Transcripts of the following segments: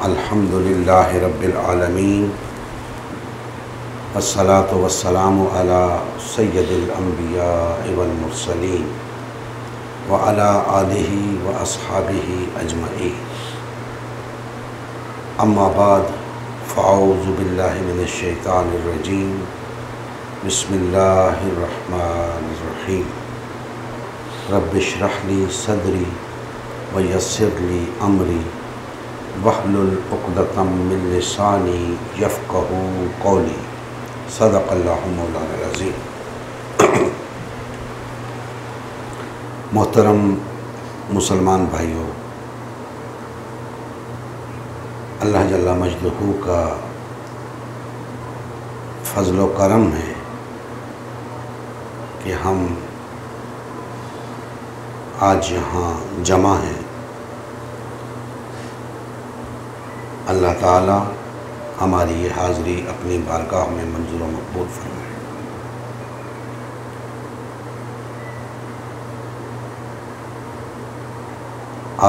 अल्हम्दुलिल्लाहि रब्बिल आलमीन वस्सलातु वस्सलामु अला सय्यदिल अंबिया वल मुरसलीन व अला आलिहि व अस्हाबिहि अजमईन। अम्मा बाद फ़अऊज़ु बिल्लाहि मिनश शैतानिर रजीम। बिस्मिल्लाहिर रहमानिर रहीम। रब्बिश्रह ली सदरी व यस्सिर ली अमरी वहलुल उक़दतम मिन लिसानी यफ़क़हू क़ौली। सदक़ल्लाहु मौलाना अज़ीम। मोहतरम मुसलमान भाइयों, अल्लाह जल्ला मजदहू का फ़ज़्ल व करम है कि हम आज यहाँ जमा हैं। अल्लाह ताला हमारी ये हाज़री अपनी बारगाह में मंजूर व मक़बूल फरमाए।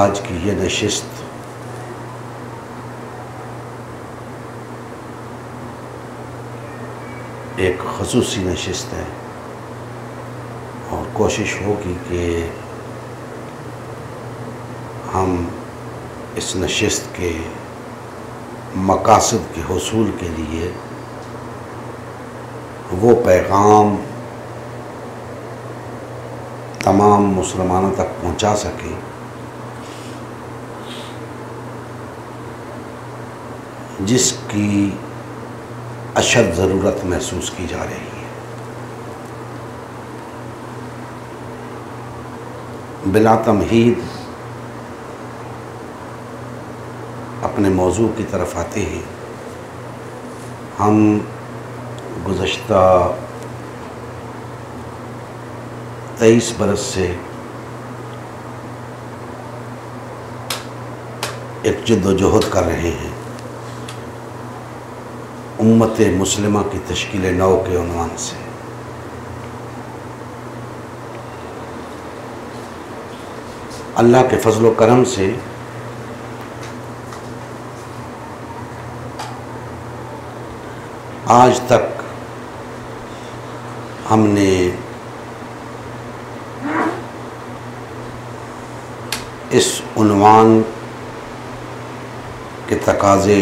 आज की ये नशिस्त एक ख़ुसूसी नशिस्त है और कोशिश होगी कि हम इस नशिस्त के मकासद के हुसूल के लिए वो पैगाम तमाम मुसलमानों तक पहुंचा सकें जिसकी अशद ज़रूरत महसूस की जा रही है। बिला तमहीद अपने मौजू की तरफ आते हैं। हम गुज़श्ता 23 बरस से एक जद्दोजहद कर रहे हैं उम्मत मुस्लिमा की तश्कील नौ के उन्वान से। अल्लाह के फज़्ल व करम से आज तक हमने इस उन्वान के तकाज़े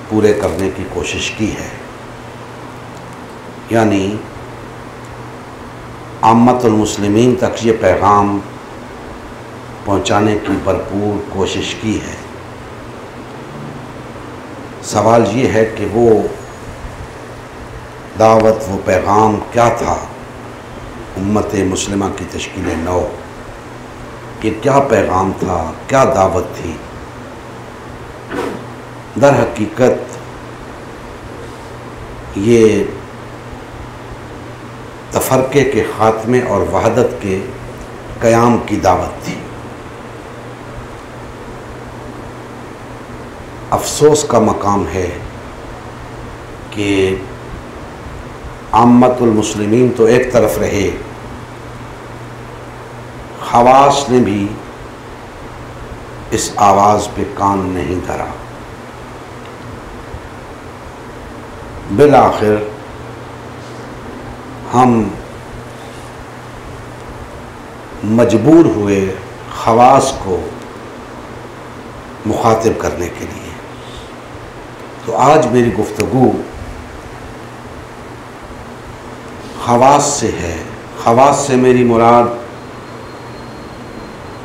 पूरे करने की कोशिश की है, यानी आम्मतुल मुस्लिमीन तक ये पैगाम पहुंचाने की भरपूर कोशिश की है। सवाल ये है कि वो दावत, वो पैगाम क्या था उम्मत मुस्लिमा की तश्कील नौ? ये क्या पैगाम था, क्या दावत थी? दर हकीकत ये तफरके के ख़ात्मे और वहदत के क़याम की दावत थी। अफसोस का मकाम है कि आम्मतुल मुस्लिमीन तो एक तरफ रहे, खवास ने भी इस आवाज़ पे कान नहीं धरा। बिलाखिर हम मजबूर हुए खवास को मुखातिब करने के लिए। तो आज मेरी गुफ्तगू खवास से है। खवास से मेरी मुराद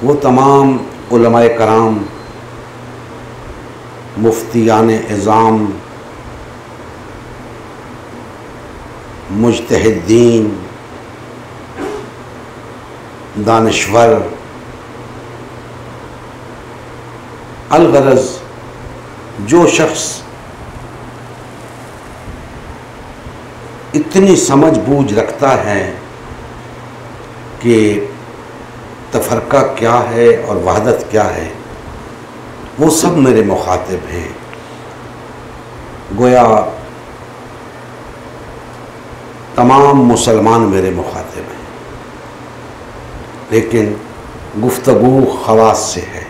वो तमाम उलमाए कराम, मुफ्तियान इज़ाम, मुज्तहिदीन, दानिश्वर, अलगरज़ जो शख्स इतनी समझ बूझ रखता है कि तफरका क्या है और वहदत क्या है, वो सब मेरे मुखातिब हैं। गोया तमाम मुसलमान मेरे मुखातिब हैं, लेकिन गुफ्तगू खवास से है।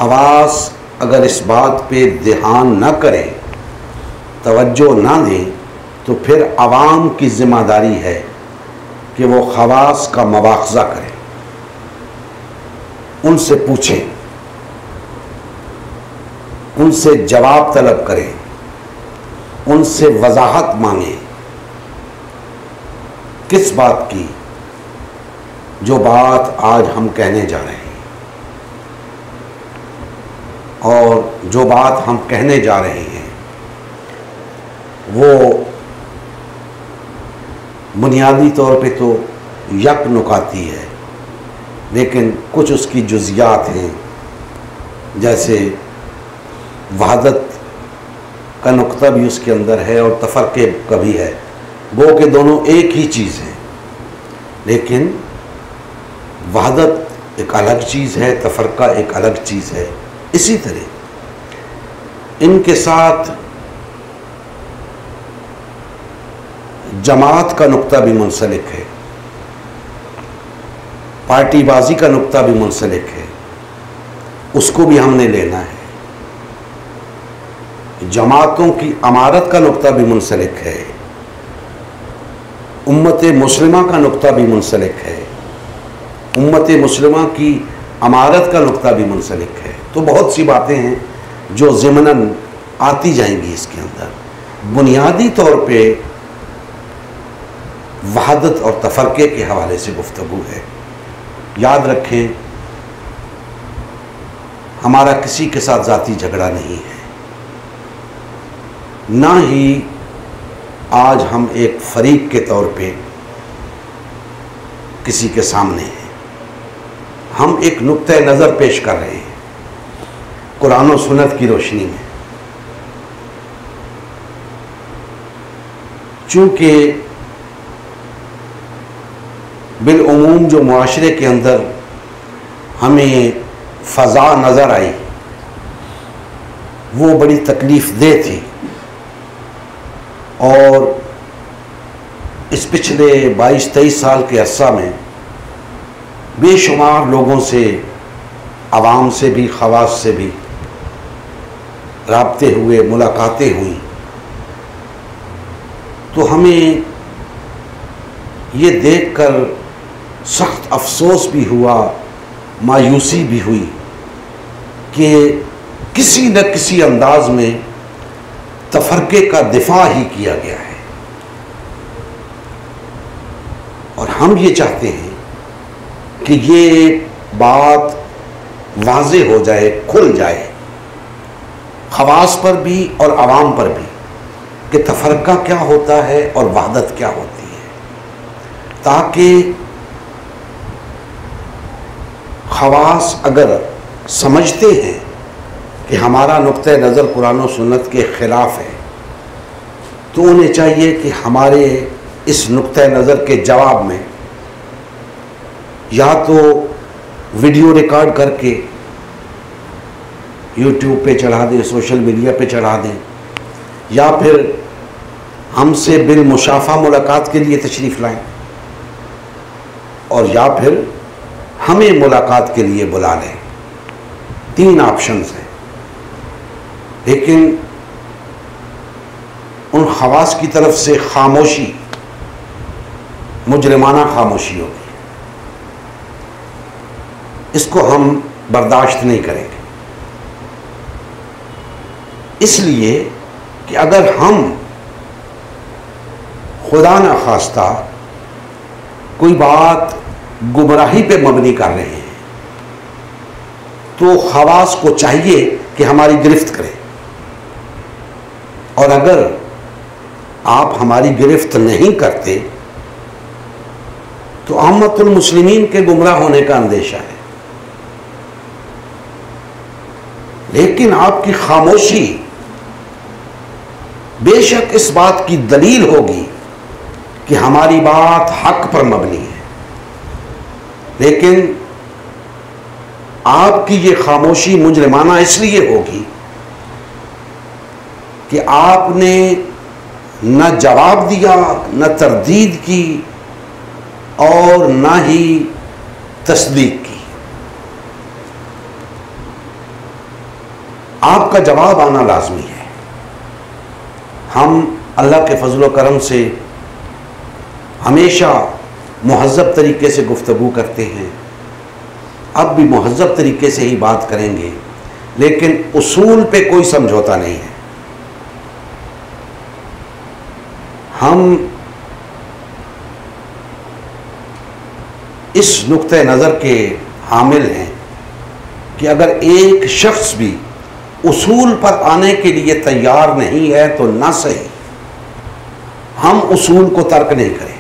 खवास अगर इस बात पे ध्यान न करें, तवज्जो ना दें, तो फिर आवाम की ज़िम्मेदारी है कि वो खवास का मुआवजा करें, उनसे पूछें, उनसे जवाब तलब करें, उनसे वजाहत मांगें किस बात की, जो बात आज हम कहने जा रहे हैं। और जो बात हम कहने जा रहे हैं वो बुनियादी तौर पे तो यक नुकाती है, लेकिन कुछ उसकी जुज़ियात हैं, जैसे वहदत का नुक्ता भी उसके अंदर है और तफरके का भी है। गो के दोनों एक ही चीज़ है, लेकिन वहदत एक अलग चीज़ है, तफरका एक अलग चीज़ है। इसी तरह इनके साथ जमात का नुक्ता भी मुंसलिक है, पार्टीबाजी का नुक्ता भी मुंसलिक है, उसको भी हमने लेना है। जमातों की अमारत का नुक्ता भी मुंसलिक है, उम्मत मुस्लिमा का नुक्ता भी मुंसलिक है, उम्मत मुस्लिमा की अमारत का नुक्ता भी मुंसलिक है। तो बहुत सी बातें हैं जो ज़िमनन आती जाएंगी इसके अंदर। बुनियादी तौर पे वहदत और तफरके के हवाले से गुफ्तगू है। याद रखें, हमारा किसी के साथ ज़ाती झगड़ा नहीं है, ना ही आज हम एक फरीक के तौर पे किसी के सामने हैं। हम एक नुक्ते नज़र पेश कर रहे हैं कुरान और सुन्नत की रोशनी में। चूँकि बिलउमूम जो मुआशरे के अंदर हमें फ़ज़ा नज़र आई वो बड़ी तकलीफ़ दे थी, और इस पिछले 22-23 साल के अरसा में बेशुमार लोगों से, आवाम से भी, ख़वास से भी राब्ते हुए, मुलाकातें हुई, तो हमें ये देखकर सख्त अफसोस भी हुआ, मायूसी भी हुई कि किसी न किसी अंदाज में तफरके का दिफा ही किया गया है। और हम ये चाहते हैं कि ये बात वाज़े हो जाए, खुल जाए, खवास पर भी और आवाम पर भी, कि तफरका क्या होता है और वहदत क्या होती है, ताकि खवास अगर समझते हैं कि हमारा नुक्ते नज़र कुरान और सुन्नत के ख़िलाफ़ है, तो उन्हें चाहिए कि हमारे इस नुक्ते नज़र के जवाब में या तो वीडियो रिकॉर्ड करके यूट्यूब पे चढ़ा दें, सोशल मीडिया पे चढ़ा दें, या फिर हमसे बिल मुशाफा मुलाकात के लिए तशरीफ़ लाएं, और या फिर हमें मुलाकात के लिए बुला लें। 3 ऑप्शंस हैं, लेकिन उन खवास की तरफ से खामोशी मुजरिमाना खामोशी होगी, इसको हम बर्दाश्त नहीं करेंगे। इसलिए कि अगर हम खुदा न खास्ता कोई बात गुमराही पे मबनी कर रहे हैं, तो खवास को चाहिए कि हमारी गिरफ्त करें, और अगर आप हमारी गिरफ्त नहीं करते तो अम्मतुल मुस्लिमीन के गुमराह होने का अंदेशा है। लेकिन आपकी खामोशी बेशक इस बात की दलील होगी कि हमारी बात हक पर मबनी है, लेकिन आपकी ये खामोशी मुजरिमाना इसलिए होगी कि आपने न जवाब दिया, न तरदीद की, और न ही तस्दीक की। का जवाब आना लाजमी है। हम अल्लाह के फजल व करम से हमेशा मुहज़्ज़ब तरीके से गुफ्तगू करते हैं, अब भी मुहज़्ज़ब तरीके से ही बात करेंगे, लेकिन उसूल पे कोई समझौता नहीं है। हम इस नुक्ते नज़र के हामिल हैं कि अगर एक शख्स भी उसूल पर आने के लिए तैयार नहीं है तो ना सही, हम उसूल को तर्क नहीं करेंगे।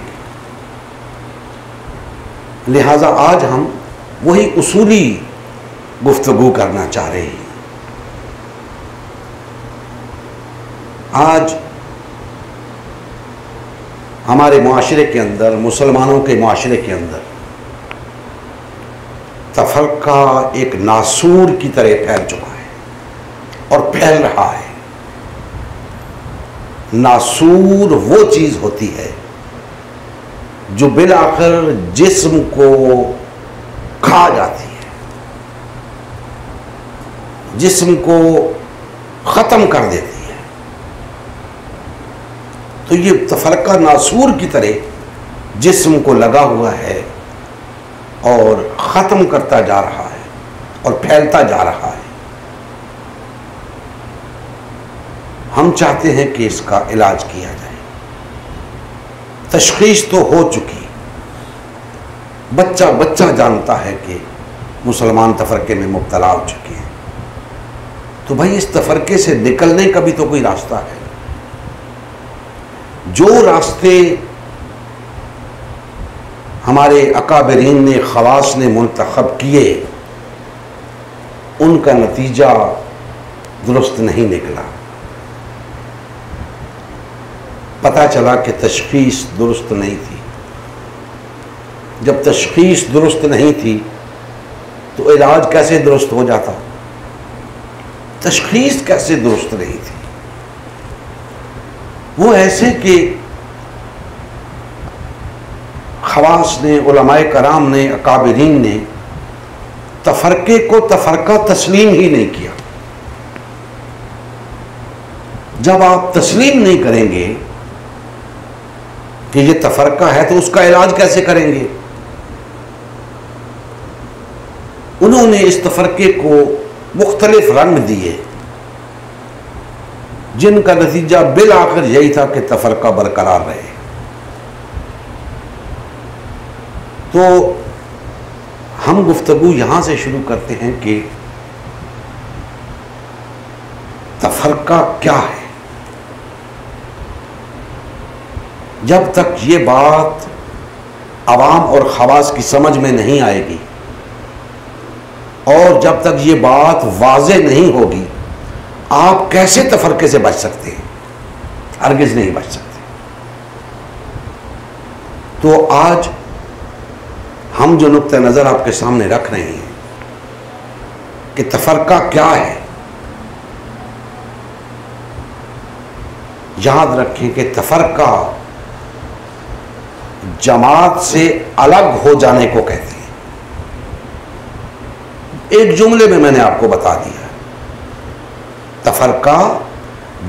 लिहाजा आज हम वही उसूली गुफ्तगू करना चाह रहे हैं। आज हमारे मुआशरे के अंदर, मुसलमानों के मुआशरे के अंदर तफरका एक नासूर की तरह फैल चुका है और फैल रहा है। नासूर वो चीज़ होती है जो बिलाखिर जिस्म को खा जाती है, जिस्म को ख़त्म कर देती है। तो ये तफरका नासूर की तरह जिस्म को लगा हुआ है और ख़त्म करता जा रहा है और फैलता जा रहा है। हम चाहते हैं कि इसका इलाज किया जाए। तशख़ीस तो हो चुकी, बच्चा बच्चा जानता है कि मुसलमान तफरके में मुब्तला हो चुके हैं। तो भाई इस तफरके से निकलने का भी तो कोई रास्ता है। जो रास्ते हमारे अकाबरीन ने, ख़वास ने मुंतखब किए, उनका नतीजा दुरुस्त नहीं निकला। पता चला कि तशख़ीस दुरुस्त नहीं थी। जब तशख़ीस दुरुस्त नहीं थी तो इलाज कैसे दुरुस्त हो जाता? तशख़ीस कैसे दुरुस्त नहीं थी? वो ऐसे कि ख़वास ने, उलमाए कराम ने, अकाबरीन ने तफरके को तफरका तस्लीम ही नहीं किया। जब आप तस्लीम नहीं करेंगे कि ये तफरका है तो उसका इलाज कैसे करेंगे? उन्होंने इस तफरके को मुख्तलिफ रंग दिए, जिनका नतीजा बिल आखिर यही था कि तफरका बरकरार रहे। तो हम गुफ्तगू यहां से शुरू करते हैं कि तफरका क्या है। जब तक ये बात अवाम और ख़वास की समझ में नहीं आएगी और जब तक ये बात वाज़े नहीं होगी, आप कैसे तफरके से बच सकते हैं? हरगिज़ नहीं बच सकते। तो आज हम जो नुक्ते नज़र आपके सामने रख रहे हैं कि तफरका क्या है, याद रखें कि तफरका जमात से अलग हो जाने को कहते हैं। एक जुमले में मैंने आपको बता दिया, तफरका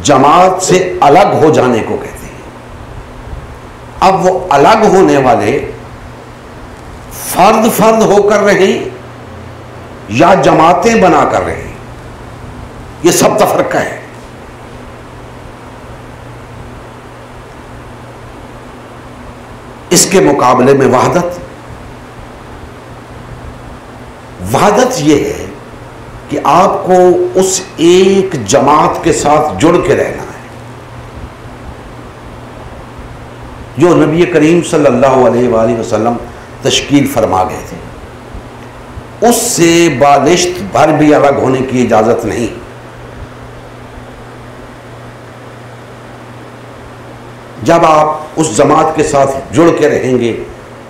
जमात से अलग हो जाने को कहते हैं। अब वो अलग होने वाले फर्द फर्द होकर रहे या जमातें बना कर रहे, ये सब तफरका है। इसके मुकाबले में वहदत ये है कि आपको उस एक जमात के साथ जुड़ के रहना है जो नबी करीम सल्लल्लाहु अलैहि वसल्लम तश्कील फरमा गए थे। उससे बालिश्त भर भी अलग होने की इजाज़त नहीं। जब आप उस जमात के साथ जुड़ के रहेंगे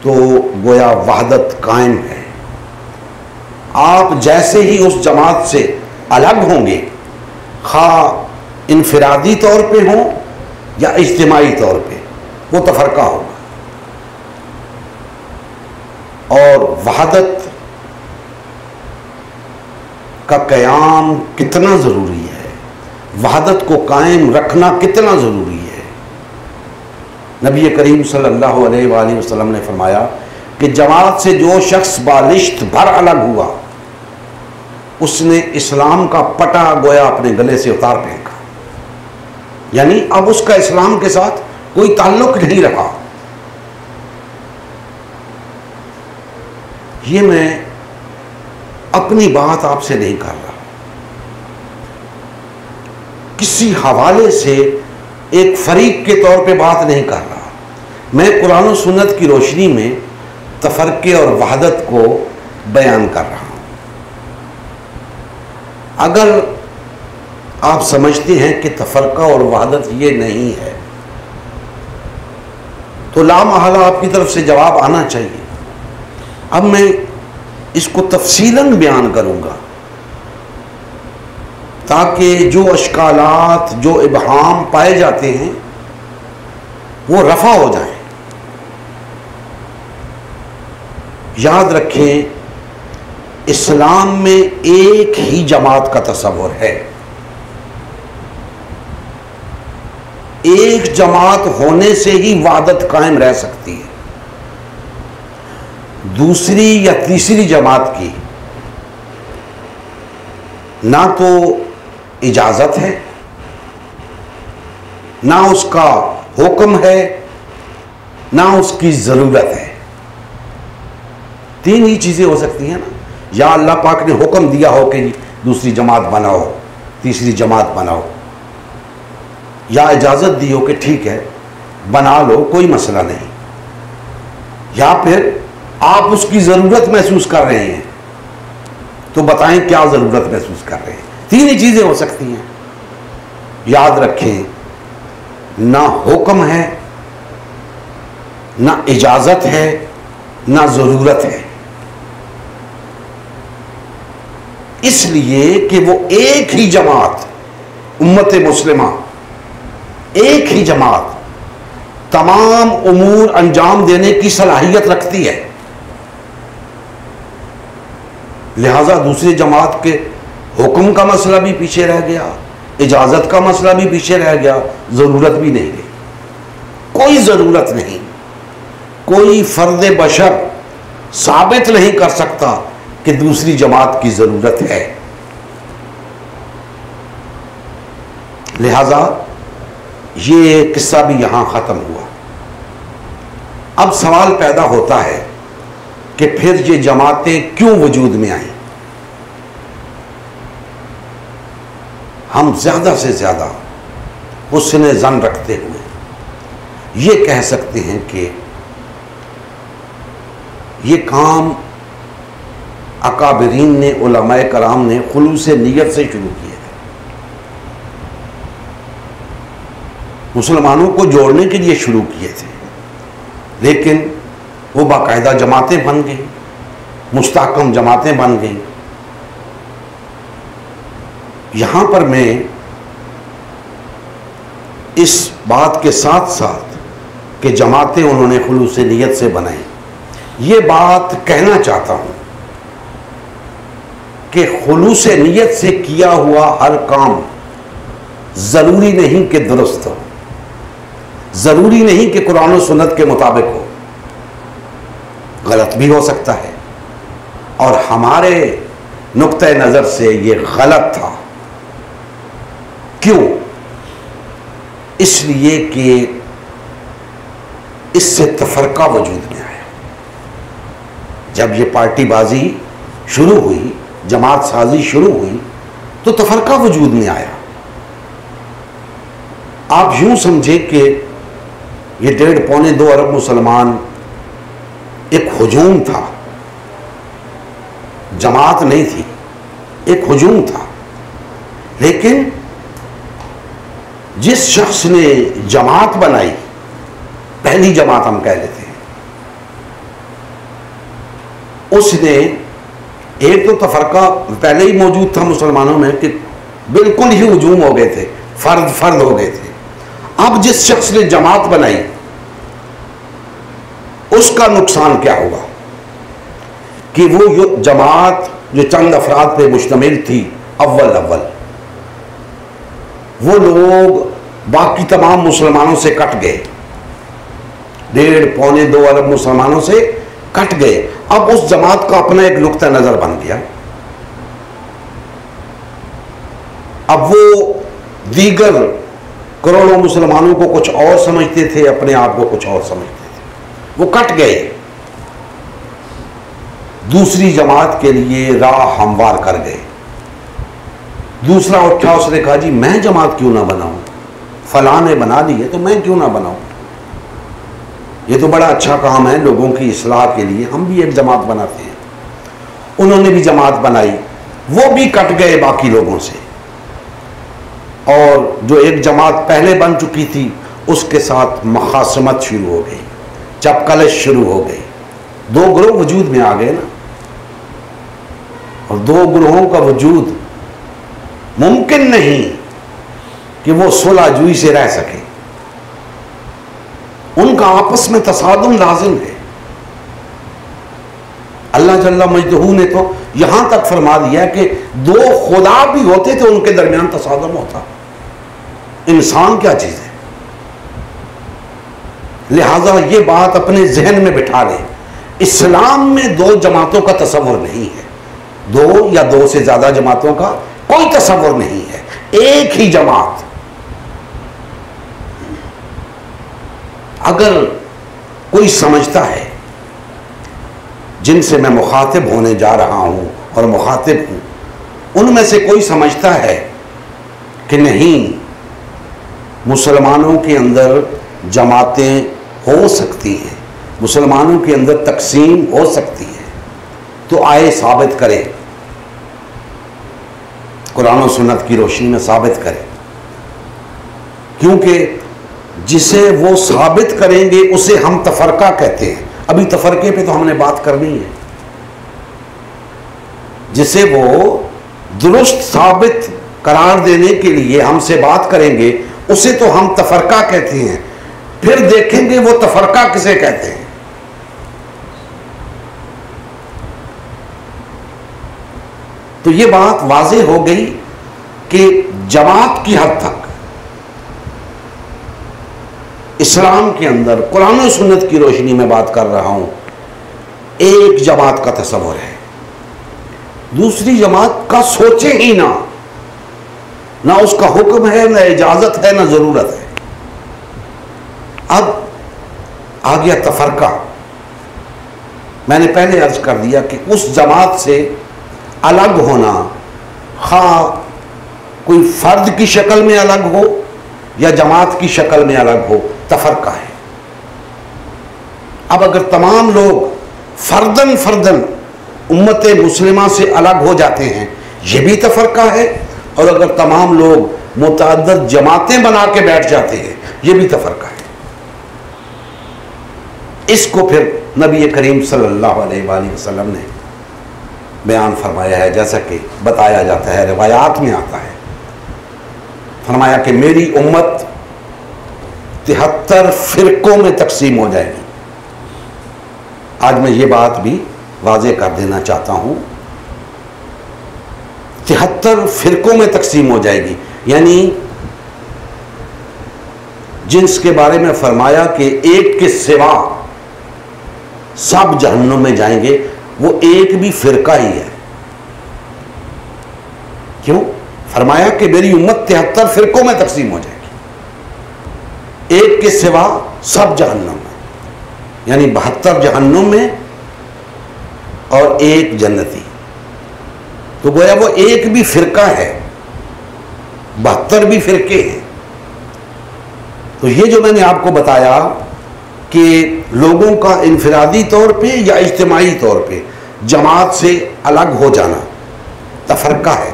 तो गोया वहदत कायम है। आप जैसे ही उस जमात से अलग होंगे, खा इनफिरादी तौर पे हो या इज्तिमाई तौर पे, वो तफरका होगा। और वहदत का क़याम कितना ज़रूरी है, वहदत को कायम रखना कितना ज़रूरी है। नबी करीम सल्लल्लाहु अलैहि वसल्लम ने फरमाया कि जमात से जो शख्स बालिश्त भर अलग हुआ, उसने इस्लाम का पटा गोया अपने गले से उतार फेंका, यानी अब उसका इस्लाम के साथ कोई ताल्लुक नहीं रहा। ये मैं अपनी बात आपसे नहीं कर रहा, किसी हवाले से एक फरीक के तौर पे बात नहीं कर रहा। मैं कुरान और सुन्नत की रोशनी में तफरके और वहदत को बयान कर रहा हूं। अगर आप समझते हैं कि तफरका और वहदत ये नहीं है, तो लामहला आपकी तरफ से जवाब आना चाहिए। अब मैं इसको तफसीलन बयान करूंगा ताकि जो अश्कालात, जो इबहाम पाए जाते हैं वो रफा हो जाए। याद रखें, इस्लाम में एक ही जमात का तस्वुर है। एक जमात होने से ही वहदत कायम रह सकती है। दूसरी या तीसरी जमात की ना तो इजाजत है, ना उसका हुक्म है, ना उसकी जरूरत है। तीन ही चीजें हो सकती हैं ना, या अल्लाह पाक ने हुक्म दिया हो कि दूसरी जमात बनाओ, तीसरी जमात बनाओ, या इजाजत दी हो कि ठीक है बना लो, कोई मसला नहीं, या फिर आप उसकी जरूरत महसूस कर रहे हैं तो बताएं क्या जरूरत महसूस कर रहे हैं। तीन ही चीजें हो सकती हैं। याद रखें, ना हुक्म है, ना इजाजत है, ना जरूरत है, इसलिए कि वो एक ही जमात, उम्मत मुस्लिमा, एक ही जमात तमाम उमूर अंजाम देने की सलाहियत रखती है। लिहाजा दूसरी जमात के हुक्म का मसला भी पीछे रह गया, इजाजत का मसला भी पीछे रह गया, जरूरत भी नहीं रही। कोई जरूरत नहीं, कोई फर्द बशर साबित नहीं कर सकता कि दूसरी जमात की जरूरत है। लिहाजा ये किस्सा भी यहां खत्म हुआ। अब सवाल पैदा होता है कि फिर ये जमातें क्यों वजूद में आई। हम ज्यादा से ज्यादा हुस्न ज़न रखते हुए ये कह सकते हैं कि ये काम अकाबिरीन ने, उलमाए कराम ने खुलूस नीयत से शुरू किए थे। मुसलमानों को जोड़ने के लिए शुरू किए थे, लेकिन वो बाकायदा जमातें बन गई, मुस्तहकम जमातें बन गई। यहां पर मैं इस बात के साथ साथ कि जमातें उन्होंने खुलूस नीयत से बनाई, ये बात कहना चाहता हूं कि खुलूस नीयत से किया हुआ हर काम जरूरी नहीं कि दुरुस्त हो, जरूरी नहीं कि कुरान और सुन्नत के मुताबिक हो, गलत भी हो सकता है। और हमारे नुक्ते नजर से ये गलत था। क्यों? इसलिए कि इससे तफरका वजूद में आया। जब ये पार्टीबाजी शुरू हुई, जमात साजी शुरू हुई, तो तफरका वजूद में आया। आप यूं समझे कि ये 1.5-2 अरब मुसलमान एक हुजूम था, जमात नहीं थी, एक हुजूम था। लेकिन जिस शख्स ने जमात बनाई, पहली जमात हम कह लेते हैं, उसने एक तो तफरका पहले ही मौजूद था मुसलमानों में कि बिल्कुल ही हुजूम हो गए थे, फर्द फर्द हो गए थे। अब जिस शख्स ने जमात बनाई उसका नुकसान क्या हुआ कि वो जमात जो चंद अफराद पे मुश्तमिल थी, अव्वल वो लोग बाकी तमाम मुसलमानों से कट गए, 1.5-2 अरब मुसलमानों से कट गए। अब उस जमात का अपना एक नुक्ता नजर बन गया। अब वो दीगर करोड़ों मुसलमानों को कुछ और समझते थे, अपने आप को कुछ और समझते थे, वो कट गए, दूसरी जमात के लिए राह हमवार कर गए। दूसरा उठा, उसने कहा जी मैं जमात क्यों ना बनाऊं, फलां ने बना ली है तो मैं क्यों ना बनाऊं, ये तो बड़ा अच्छा काम है लोगों की इस्लाह के लिए, हम भी एक जमात बनाते हैं। उन्होंने भी जमात बनाई, वो भी कट गए बाकी लोगों से, और जो एक जमात पहले बन चुकी थी उसके साथ मुखासमत शुरू हो गई, चपकलश शुरू हो गई। 2 ग्रोह वजूद में आ गए ना, और 2 ग्रोहों का वजूद मुमकिन नहीं कि वो सुलहजुई से रह सके, उनका आपस में तसादुम लाजिम है। अल्लाह जल्ला मजदहू ने तो यहां तक फरमा दिया कि 2 खुदा भी होते तो उनके दरमियान तसादुम होता। इंसान क्या चीज है, लिहाजा ये बात अपने जहन में बिठा ले, इस्लाम में 2 जमातों का तसव्वुर नहीं है, 2 या 2 से ज्यादा जमातों का कोई तसव्वुर नहीं है, एक ही जमात। अगर कोई समझता है, जिनसे मैं मुखातिब होने जा रहा हूं और मुखातिब हूं, उनमें से कोई समझता है कि नहीं मुसलमानों के अंदर जमातें हो सकती हैं, मुसलमानों के अंदर तकसीम हो सकती है, तो आए साबित करें, कुरान और सुन्नत की रोशनी में साबित करें। क्योंकि जिसे वो साबित करेंगे उसे हम तफरका कहते हैं। अभी तफरके पे तो हमने बात करनी है। जिसे वो दुरुस्त साबित करार देने के लिए हमसे बात करेंगे उसे तो हम तफरका कहते हैं, फिर देखेंगे वो तफरका किसे कहते हैं। तो ये बात वाज़ेह हो गई कि जमात की हद तक इस्लाम के अंदर, कुरान और सुन्नत की रोशनी में बात कर रहा हूं, एक जमात का तस्वुर है, दूसरी जमात का सोचे ही ना, ना उसका हुक्म है, ना इजाजत है, ना जरूरत है। अब आ गया तफरका। मैंने पहले अर्ज कर दिया कि उस जमात से अलग होना, खा कोई फर्द की शक्ल में अलग हो या जमात की शक्ल में अलग हो, तफरका है। अब अगर तमाम लोग फर्दन फर्दन उम्मत मुस्लिमा से अलग हो जाते हैं, यह भी तफरका है, और अगर तमाम लोग मुतअद्दिद जमातें बना के बैठ जाते हैं, यह भी तफरका है। इसको फिर नबी करीम सल्लल्लाहु अलैहि वसल्लम ने बयान फरमाया है, जैसा कि बताया जाता है, रिवायात में आता है, फरमाया कि मेरी उम्मत 73 फिरकों में तकसीम हो जाएगी। आज मैं ये बात भी वाज़ेह कर देना चाहता हूं, 73 फिरकों में तकसीम हो जाएगी, यानी जिसके बारे में फरमाया कि एक के सिवा सब जहन्नुम में जाएंगे, वो एक भी फिरका ही है। क्यों? फरमाया कि मेरी उम्मत 73 फिरकों में तकसीम हो जाएगी, एक के सिवा सब जहन्नुम में, यानी 72 जहन्नुम में और एक जन्नती। तो गोया वो एक भी फिरका है, 72 भी फिरके हैं। तो ये जो मैंने आपको बताया कि लोगों का इनफरादी तौर पे या इज्तिमाई तौर पे जमात से अलग हो जाना तफरका है,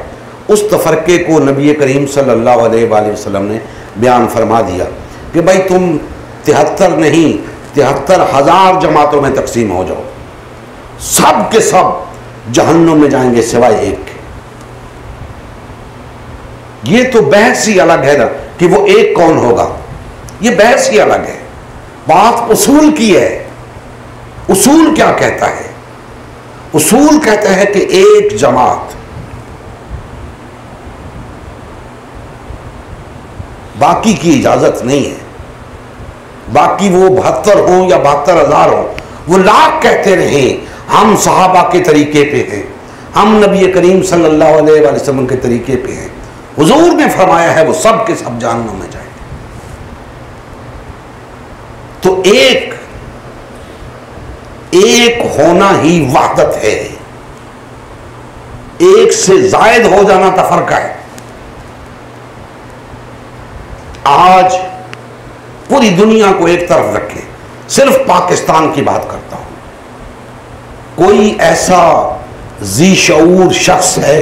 उस तफरके को नबी करीम सल्लल्लाहु अलैहि वसल्लम ने बयान फरमा दिया कि भाई तुम 73 नहीं 73,000 जमातों में तकसीम हो जाओ, सब के सब जहन्नुम में जाएंगे सिवाय एक के। ये तो बहस ही अलग है ना कि वो एक कौन होगा, ये बहस ही अलग है। बात उसूल की है। उसूल क्या कहता है? उसूल कहता है कि एक जमात बाकी की इजाज़त नहीं है। बाकी वो 72 हों या 72,000 हों, वो लाख कहते रहे हम सहाबा के तरीके पे हैं, हम नबी करीम सल्लल्लाहु अलैहि वसल्लम के तरीके पे हैं। हुजूर ने फरमाया है वो सब के सब जहन्नम में जाएंगे। तो एक होना ही वहदत है, एक से जायद हो जाना तफरका है। आज पूरी दुनिया को एक तरफ रखें, सिर्फ पाकिस्तान की बात करता हूं, कोई ऐसा जी शऊर शख्स है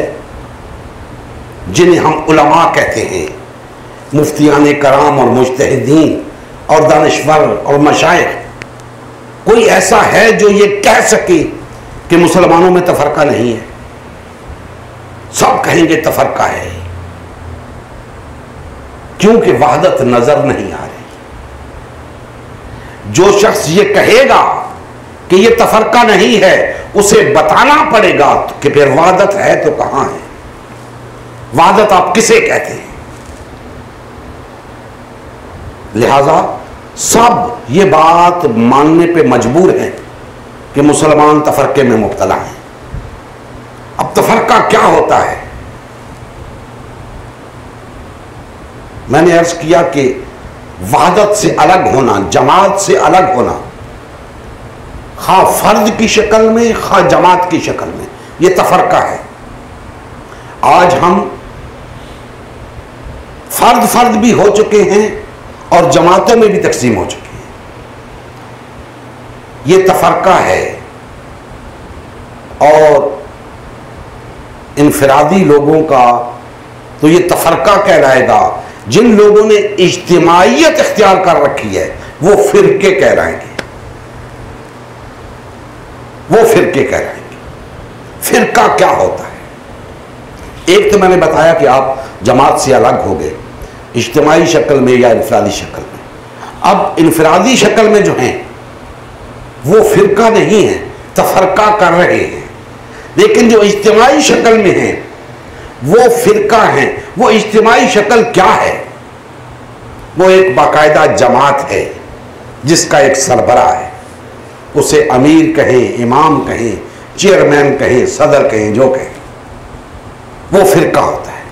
जिन्हें हम उलमा कहते हैं, मुफ्तियान कराम और मुज्तहिदीन और दानिश्वर और मशाइख, कोई ऐसा है जो ये कह सके कि मुसलमानों में तफरका नहीं है? सब कहेंगे तफरका है, क्योंकि वहदत नजर नहीं आ रही। जो शख्स ये कहेगा कि ये तफरका नहीं है, उसे बताना पड़ेगा कि फिर वहदत है तो कहां है? वहदत आप किसे कहते हैं? लिहाजा सब ये बात मानने पे मजबूर हैं कि मुसलमान तफरके में मुब्तला हैं। अब तफरका क्या होता है? मैंने अर्ज किया कि वहदत से अलग होना, जमात से अलग होना, खा फर्द की शक्ल में खा जमात की शक्ल में, यह तफरका है। आज हम फर्द फर्द भी हो चुके हैं और जमातों में भी तकसीम हो चुके हैं। यह तफरका है। और इनफरादी लोगों का तो यह तफरका कहलाएगा। जिन लोगों ने इज्तिमाइयत इख्तियार कर रखी है वो फिरके कहलाएंगे, वो फिरके कहलाएंगे। फिरका क्या होता है? एक तो मैंने बताया कि आप जमात से अलग हो गए इज्तिमाई शक्ल में या इनफरादी शक्ल में। अब इनफरादी शक्ल में जो हैं वो फिरका नहीं है, तफरका कर रहे हैं। लेकिन जो इज्तिमाई शक्ल में हैं वो फिरका है। वो इज्तिमाई शक्ल क्या है? वो एक बाकायदा जमात है जिसका एक सरबराह है। उसे अमीर कहें, इमाम कहें, चेयरमैन कहें, सदर कहें, जो कहें, वो फिरका होता है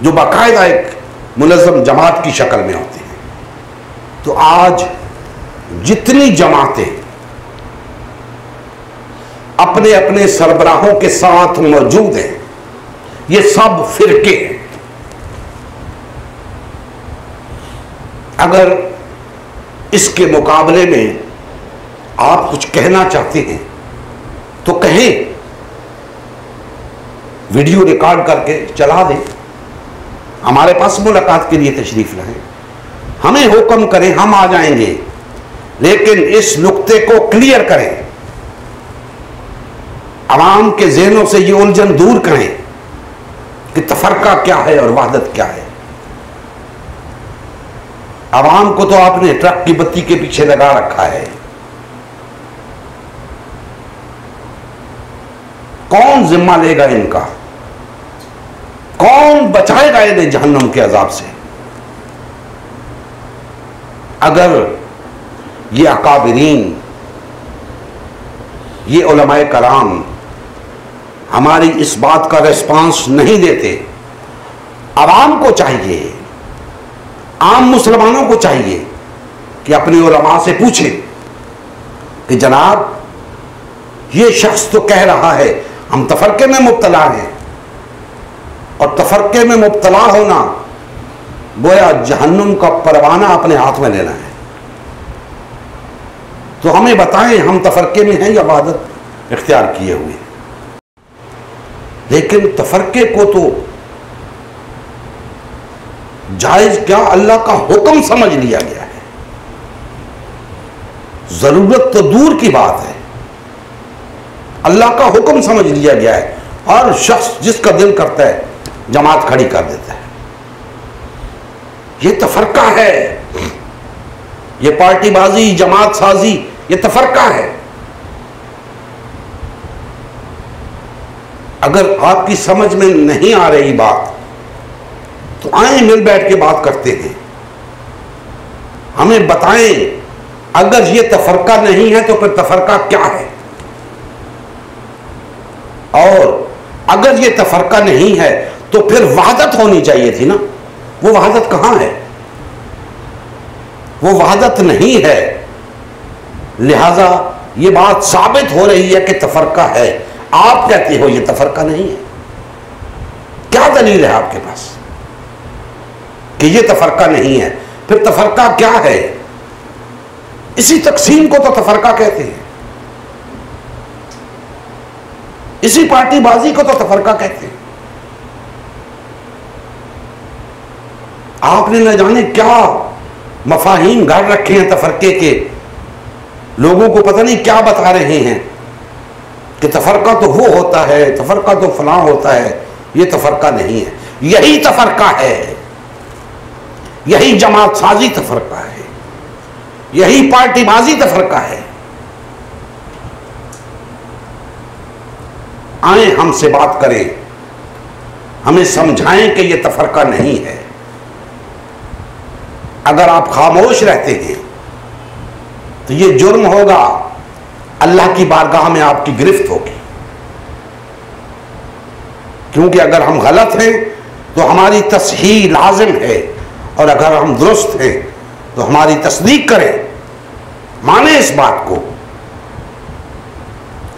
जो बाकायदा एक मुनज़्ज़म जमात की शक्ल में होती है। तो आज जितनी जमातें अपने अपने सरबराहों के साथ मौजूद हैं, ये सब फिरके हैं। अगर इसके मुकाबले में आप कुछ कहना चाहते हैं तो कहें, वीडियो रिकॉर्ड करके चला दें, हमारे पास मुलाकात के लिए तशरीफ लाएं, हमें हुक्म करें, हम आ जाएंगे। लेकिन इस नुक्ते को क्लियर करें, अवाम के ज़हनों से ये उलझन दूर करें कि तफरका क्या है और वहदत क्या है। अवाम को तो आपने ट्रक की बत्ती के पीछे लगा रखा है। कौन जिम्मा लेगा इनका? कौन बचाएगा इन्हें जहन्नम के अजाब से? अगर ये अकाबिरीन, ये उलमाए कराम हमारी इस बात का रिस्पांस नहीं देते, अवाम को चाहिए, आम मुसलमानों को चाहिए कि अपने उलमा से पूछें कि जनाब ये शख्स तो कह रहा है हम तफरके में मुब्तला हैं, और तफरके में मुब्तला होना गोया जहन्नुम का परवाना अपने हाथ में लेना है। तो हमें बताएं हम तफरके में हैं या वहदत इख्तियार किए हुए। लेकिन तफरके को तो जायज क्या अल्लाह का हुक्म समझ लिया गया है। जरूरत तो दूर की बात है, अल्लाह का हुक्म समझ लिया गया है। हर शख्स जिसका दिल करता है जमात खड़ी कर देता है। यह तफरका है, यह पार्टीबाजी, जमात साजी, यह तफरका है। अगर आपकी समझ में नहीं आ रही बात तो आए मिल बैठ के बात करते हैं, हमें बताएं अगर ये तफरका नहीं है तो फिर तफरका क्या है, और अगर ये तफरका नहीं है तो फिर वहदत होनी चाहिए थी ना। वो वहदत कहां है? वो वहदत नहीं है। लिहाजा ये बात साबित हो रही है कि तफरका है। आप कहते हो ये तफरका नहीं है। क्या दलील है आपके पास कि ये तफरका नहीं है? फिर तफरका क्या है? इसी तकसीम को तो तफरका कहते हैं, इसी पार्टीबाजी को तो तफरका कहते हैं। आपने न जाने क्या मफाहीम गढ़ रखे हैं तफरके के, लोगों को पता नहीं क्या बता रहे हैं कि तफरका तो वो होता है, तफरका तो फलां होता है। ये तफरका नहीं है, यही तफरका है, यही जमात साजी तफरका है, यही पार्टीबाजी तफरका है। आए हमसे बात करें, हमें समझाएं कि यह तफरका नहीं है। अगर आप खामोश रहते हैं तो यह जुर्म होगा, अल्लाह की बारगाह में आपकी गिरफ्त होगी। क्योंकि अगर हम गलत हैं तो हमारी तस्हीह लाजिम है, और अगर हम दुरुस्त हैं तो हमारी तस्दीक करें, माने इस बात को।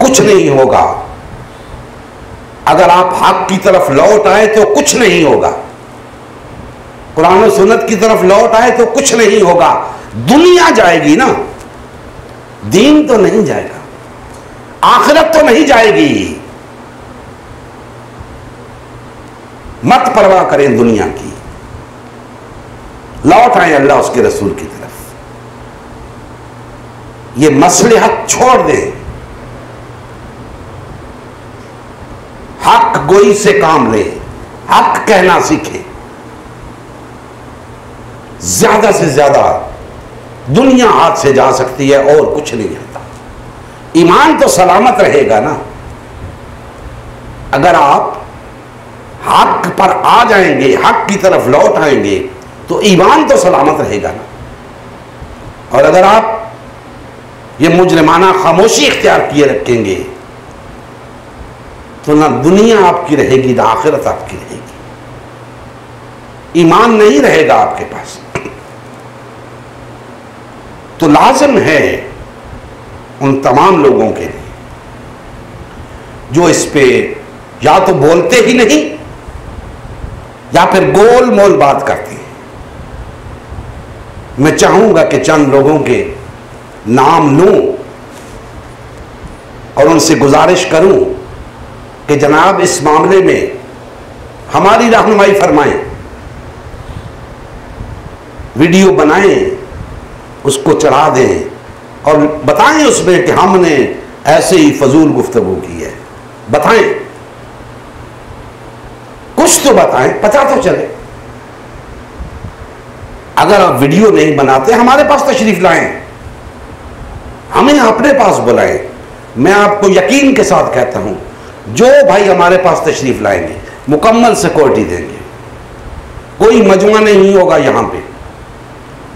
कुछ नहीं होगा अगर आप हक की तरफ लौट आए तो कुछ नहीं होगा, कुरान और सुन्नत की तरफ लौट आए तो कुछ नहीं होगा। दुनिया जाएगी ना, दीन तो नहीं जाएगा, आखिरत तो नहीं जाएगी। मत परवाह करें दुनिया की, लौट आए अल्लाह उसके रसूल की तरफ। ये मसलहत छोड़ दें, हक गोई से काम लें, हक कहना सीखें। ज्यादा से ज्यादा दुनिया हाथ से जा सकती है और कुछ नहीं आता। ईमान तो सलामत रहेगा ना। अगर आप हक पर आ जाएंगे, हक की तरफ लौट आएंगे तो ईमान तो सलामत रहेगा ना। और अगर आप ये मुजरिमाना खामोशी इख्तियार किए रखेंगे तो ना दुनिया आपकी रहेगी ना आखिरत आपकी रहेगी, ईमान नहीं रहेगा आपके पास। तो लाजिम है उन तमाम लोगों के लिए जो इस पे या तो बोलते ही नहीं या फिर गोल मोल बात करते हैं। मैं चाहूंगा कि चंद लोगों के नाम लूं और उनसे गुजारिश करूं कि जनाब इस मामले में हमारी रहनुमाई फरमाएं, वीडियो बनाएं, उसको चढ़ा दें और बताएं उसमें कि हमने ऐसे ही फजूल गुफ्तगू की है। बताएं, कुछ तो बताएं, पता तो चले। अगर आप वीडियो नहीं बनाते हमारे पास तशरीफ लाएं, हमें अपने पास बुलाएं। मैं आपको यकीन के साथ कहता हूं, जो भाई हमारे पास तशरीफ लाएंगे मुकम्मल सिक्योरिटी देंगे। कोई मजमा नहीं होगा यहां पे,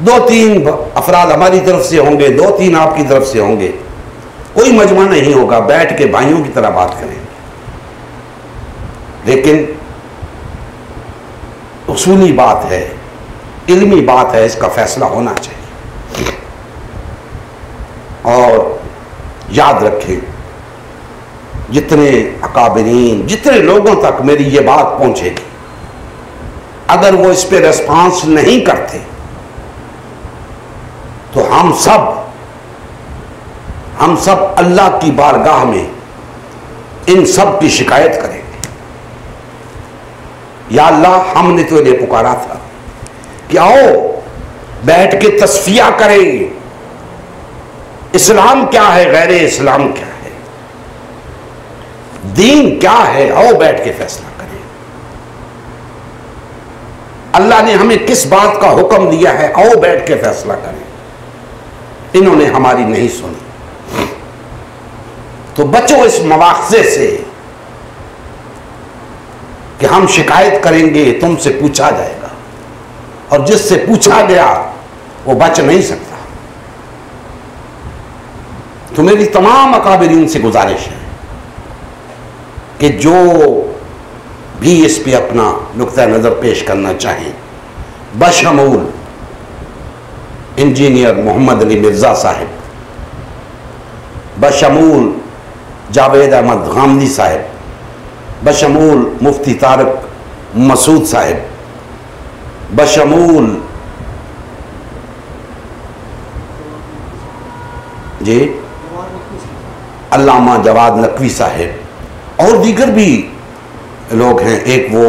2-3 अफराद हमारी तरफ से होंगे, 2-3 आपकी तरफ से होंगे। कोई मजमा नहीं होगा, बैठ के भाइयों की तरह बात करेंगे। लेकिन उसूली बात है, इल्मी बात है, इसका फैसला होना चाहिए। और याद रखें, जितने अकाबिरीन, जितने लोगों तक मेरी ये बात पहुंचेगी, अगर वो इस पे रेस्पॉन्स नहीं करते तो हम सब अल्लाह की बारगाह में इन सब की शिकायत करेंगे। या अल्लाह, हमने तो इन्हें पुकारा था कि आओ बैठ के तस्फिया करें, इस्लाम क्या है, गैर इस्लाम क्या है, दीन क्या है, आओ बैठ के फैसला करें। अल्लाह ने हमें किस बात का हुक्म दिया है, आओ बैठ के फैसला करें। इन्होंने हमारी नहीं सुनी, तो बचो इस मवाक़े से कि हम शिकायत करेंगे, तुमसे पूछा जाएगा। और जिससे पूछा गया वो बच नहीं सकता। तो मेरी तमाम अकाबिरीन से गुजारिश है कि जो भी इस पे अपना नुक्ता नज़र पेश करना चाहें, बशमूल इंजीनियर मोहम्मद अली मिर्ज़ा साहिब, बशमूल जावेद अहमद गामदी साहिब, बशमूल मुफ्ती तारक मसूद साहिब, बशमूल जी अल्लामा जवाद नकवी साहिब और दीगर भी लोग हैं। एक वो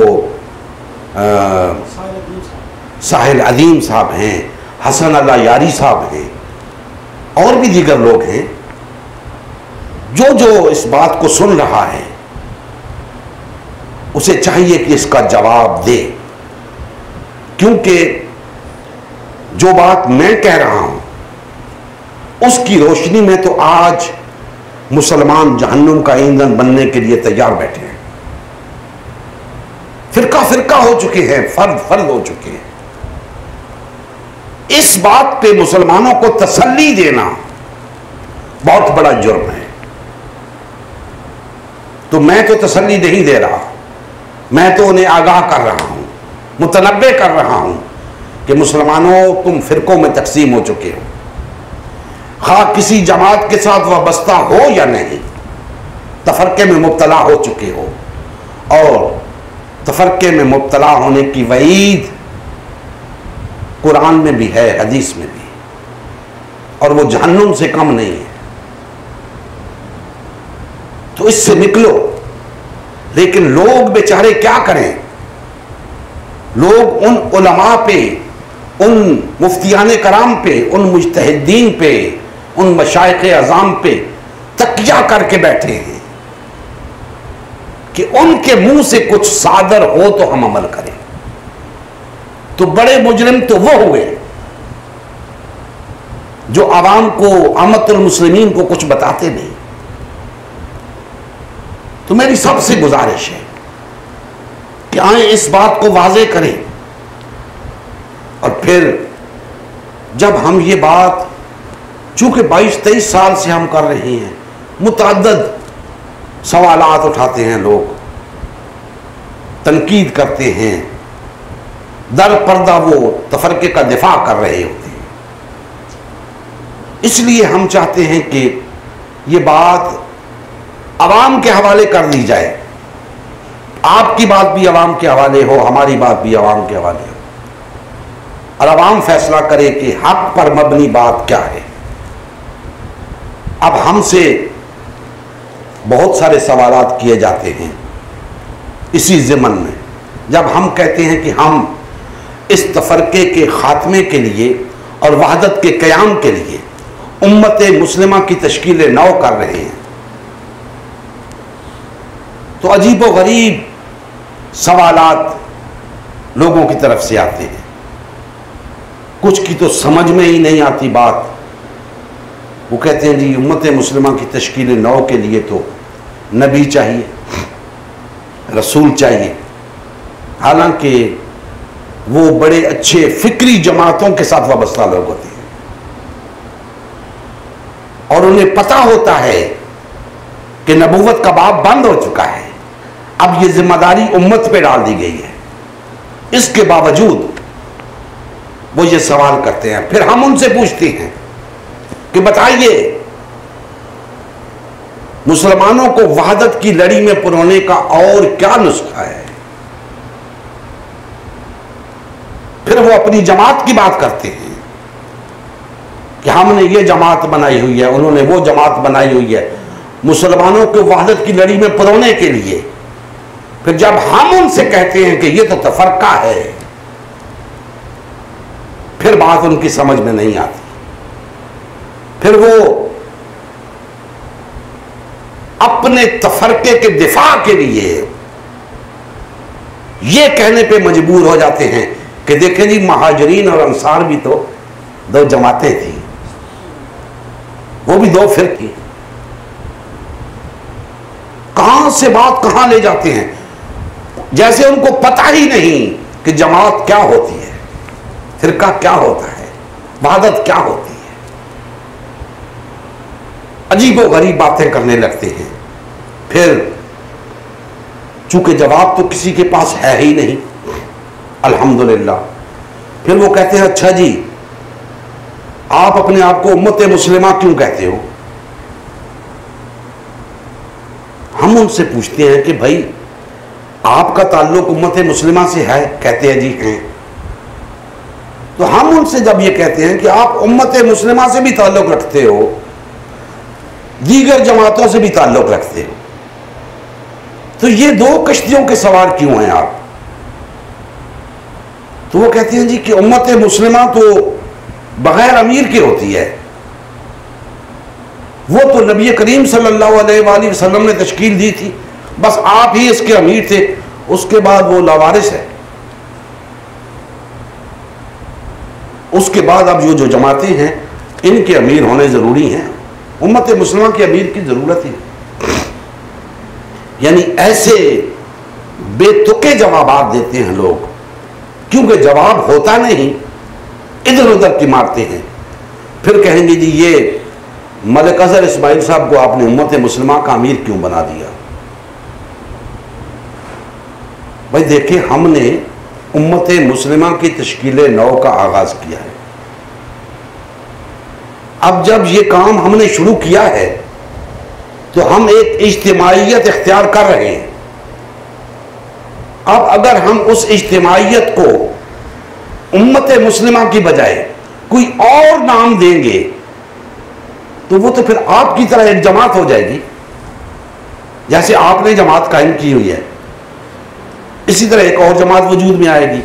साहिल अदीम साहब हैं, हसन अल्लाह यारी साहब हैं और भी दीगर लोग हैं। जो इस बात को सुन रहा है उसे चाहिए कि इसका जवाब दे, क्योंकि जो बात मैं कह रहा हूं उसकी रोशनी में तो आज मुसलमान जहन्नुम का ईंधन बनने के लिए तैयार बैठे हैं, फिरका फिरका हो चुके हैं, फर्द फर्द हो चुके हैं। इस बात पे मुसलमानों को तसल्ली देना बहुत बड़ा जुर्म है। तो मैं तो तसल्ली नहीं दे रहा, मैं तो उन्हें आगाह कर रहा हूं, मुतनब्बे कर रहा हूं कि मुसलमानों तुम फिरकों में तकसीम हो चुके हो, खा किसी जमात के साथ वाबस्ता हो या नहीं, तफरके में मुब्तला हो चुके हो। और तफरके में मुब्तला होने की वईद कुरान में भी है, हदीस में भी, और वो जहन्नुम से कम नहीं है। तो इससे निकलो। लेकिन लोग बेचारे क्या करें, लोग उन उलमा पे, उन मुफ्तियान कराम पे, उन मुज्तहिदीन पे, उन मशाइख अज़ाम पे तकिया करके बैठे हैं कि उनके मुंह से कुछ सादर हो तो हम अमल करें। तो बड़े मुजरिम तो वो हुए जो आवाम को, अम्मतुल मुस्लिमीन को कुछ बताते नहीं। तो मेरी सबसे गुजारिश है कि आए इस बात को वाज़े करें, और फिर जब हम ये बात, चूंकि 22-23 साल से हम कर रहे हैं, मुतअद्दिद सवालात उठाते हैं लोग, तनकीद करते हैं, दर पर्दा वो तफरके का दिफा कर रहे होते हैं। इसलिए हम चाहते हैं कि ये बात अवाम के हवाले कर दी जाए। आपकी बात भी अवाम के हवाले हो, हमारी बात भी अवाम के हवाले हो, और अवाम फैसला करे कि हक पर मबनी बात क्या है। अब हमसे बहुत सारे सवालात किए जाते हैं इसी ज़िमन में, जब हम कहते हैं कि हम इस तफरके के खात्मे के लिए और वहदत के क़याम के लिए उम्मत मुस्लिमा की तश्कील नौ कर रहे हैं, तो अजीब व गरीब सवालात लोगों की तरफ से आते हैं। कुछ की तो समझ में ही नहीं आती बात। वो कहते हैं जी उम्मत मुस्लिमा की तश्कील नौ के लिए तो नबी चाहिए, रसूल चाहिए। हालांकि वो बड़े अच्छे फिक्री जमातों के साथ वाबस्ता लोग होते हैं और उन्हें पता होता है कि नबूवत का बाब बंद हो चुका है, अब ये जिम्मेदारी उम्मत पे डाल दी गई है। इसके बावजूद वो ये सवाल करते हैं। फिर हम उनसे पूछते हैं कि बताइए मुसलमानों को वहदत की लड़ी में पुरोने का और क्या नुस्खा है। फिर वो अपनी जमात की बात करते हैं कि हमने ये जमात बनाई हुई है, उन्होंने वो जमात बनाई हुई है मुसलमानों को वहदत की लड़ी में पुरोने के लिए। फिर जब हम उनसे कहते हैं कि ये तो तफरका है, फिर बात उनकी समझ में नहीं आती। फिर वो अपने तफरके के दिफा के लिए ये कहने पे मजबूर हो जाते हैं कि देखें जी महाजरीन और अंसार भी तो दो जमातें थी, वो भी दो फिरकी। कहां से बात कहां ले जाते हैं, जैसे उनको पता ही नहीं कि जमात क्या होती है। फिरका क्या होता है, वहादत क्या होती है, अजीबो गरीब बातें करने लगते हैं। फिर चूंकि जवाब तो किसी के पास है ही नहीं, अल्हम्दुलिल्लाह, फिर वो कहते हैं अच्छा जी आप अपने आप को उम्मत मुस्लिमा क्यों कहते हो? हम उनसे पूछते हैं कि भाई आपका ताल्लुक उम्मत मुस्लिमा से है? कहते हैं जी हैं। तो हम उनसे जब ये कहते हैं कि आप उम्मत मुस्लिमा से भी ताल्लुक रखते हो, दीगर जमातों से भी ताल्लुक रखते हो, तो ये दो कश्तियों के सवार क्यों हैं आप? तो वो कहते हैं जी कि उम्मत मुस्लिमा तो बगैर अमीर के होती है, वो तो नबी करीम सल्लल्लाहु अलैहि वसल्लम ने तश्कील दी थी, बस आप ही इसके अमीर थे, उसके बाद वो लावारिस है। उसके बाद अब जो जमातें हैं इनके अमीर होने जरूरी हैं, उम्मत मुस्लिमा के अमीर की जरूरत है। यानी ऐसे बेतुके जवाब देते हैं लोग, क्योंकि जवाब होता नहीं, इधर उधर की मारते हैं। फिर कहेंगे जी ये मलिक अजहर इस्माइल साहब को आपने उम्मत मुस्लिमा का अमीर क्यों बना दिया? भाई देखिए, हमने उम्मत मुस्लिमा की तश्कील नौ का आगाज किया है। अब जब ये काम हमने शुरू किया है तो हम एक इज्तिमाइयत इख्तियार कर रहे हैं। अब अगर हम उस इज्तिमाइयत को उम्मत मुस्लिमा की बजाय कोई और नाम देंगे तो वो तो फिर आपकी तरह एक जमात हो जाएगी। जैसे आपने जमात कायम की हुई है, इसी तरह एक और जमात वजूद में आएगी।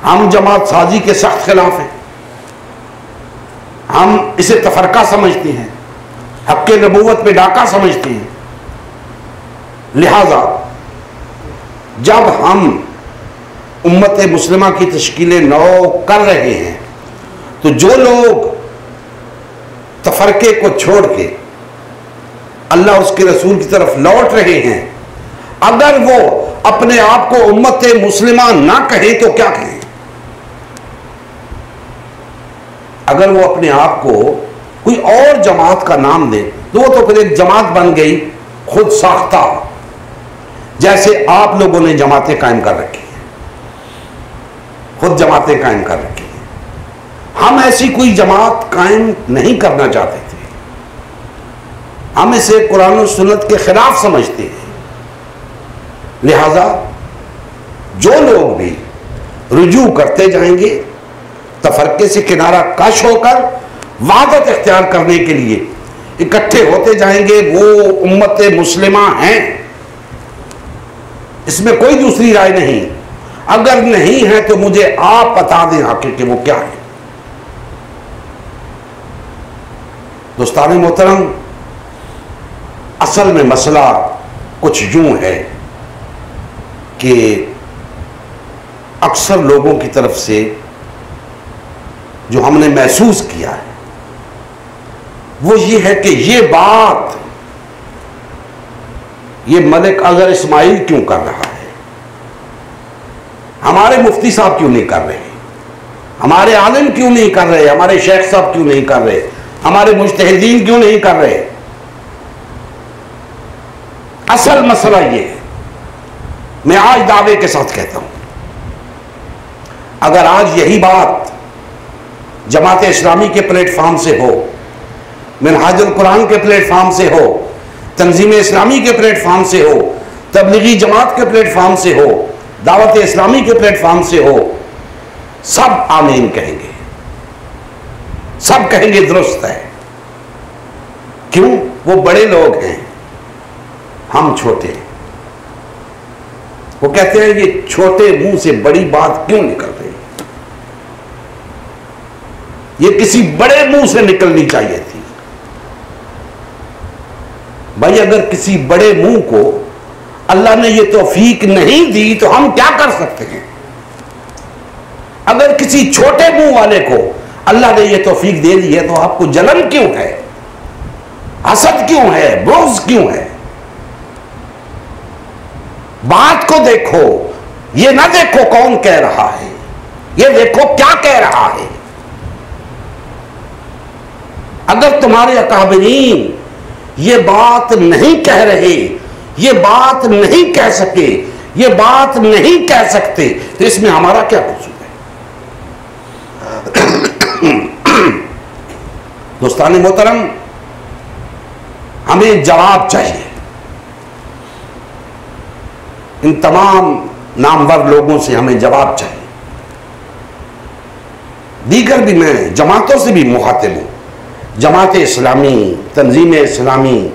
हम जमात साजी के सख्त खिलाफ हैं, हम इसे तफरका समझते हैं, हक़ नबूवत पे डाका समझते हैं। लिहाजा जब हम उम्मत मुस्लिमा की तश्कील नौ कर रहे हैं तो जो लोग तफरके को छोड़ के अल्लाह उसके रसूल की तरफ लौट रहे हैं, अगर वो अपने आप को उम्मत मुस्लिमा ना कहे तो क्या कहें? अगर वो अपने आप को कोई और जमात का नाम दे तो वो तो फिर एक जमात बन गई खुद साख्ता, जैसे आप लोगों ने जमातें कायम कर रखी हैं, खुद जमातें कायम कर रखी हैं। हम ऐसी कोई जमात कायम नहीं करना चाहते थे, हम इसे कुरान और सुन्नत के खिलाफ समझते हैं। लिहाजा जो लोग भी रुजू करते जाएंगे, तफरके से किनारा कश होकर वहदत इख्तियार करने के लिए इकट्ठे होते जाएंगे, वो उम्मत मुस्लिमा हैं, इसमें कोई दूसरी राय नहीं। अगर नहीं है तो मुझे आप बता दें आखिर कि वो क्या है। दोस्तान मोहतरम, असल में मसला कुछ यूं है कि अक्सर लोगों की तरफ से जो हमने महसूस किया है वो ये है कि ये बात ये मलिक अजहर इस्माइल क्यों कर रहा है, हमारे मुफ्ती साहब क्यों नहीं कर रहे, हमारे आलिम क्यों नहीं कर रहे, हमारे शेख साहब क्यों नहीं कर रहे, हमारे मुज्तहिदीन क्यों नहीं कर रहे। असल मसला ये है, मैं आज दावे के साथ कहता हूं, अगर आज यही बात जमात इस्लामी के प्लेटफॉर्म से हो, मिनहाजुल कुरान के प्लेटफॉर्म से हो, तंजीम इस्लामी के प्लेटफॉर्म से हो, तबलीगी जमात के प्लेटफॉर्म से हो, दावत इस्लामी के प्लेटफॉर्म से हो, सब आमीन कहेंगे, सब कहेंगे दुरुस्त है। क्यों? वो बड़े लोग हैं, हम छोटे हैं। वो कहते हैं ये छोटे मुंह से बड़ी बात क्यों निकल रही, ये किसी बड़े मुंह से निकलनी चाहिए थी। भाई अगर किसी बड़े मुंह को अल्लाह ने ये तौफीक नहीं दी तो हम क्या कर सकते हैं? अगर किसी छोटे मुंह वाले को अल्लाह ने ये तौफीक दे दी है तो आपको जलन क्यों है, हसद क्यों है, बुग़्ज़ क्यों है? बात को देखो, ये ना देखो कौन कह रहा है, ये देखो क्या कह रहा है। अगर तुम्हारे अकाबरीन ये बात नहीं कह रहे, ये बात नहीं कह सके, ये बात नहीं कह सकते, तो इसमें हमारा क्या कसूर है? दोस्तान मोहतरम, हमें जवाब चाहिए। इन तमाम नामवर लोगों से हमें जवाब चाहिए। दीगर भी मैं जमातों से भी मुखातिब हूं, जमात इस्लामी, तंजीम इस्लामी,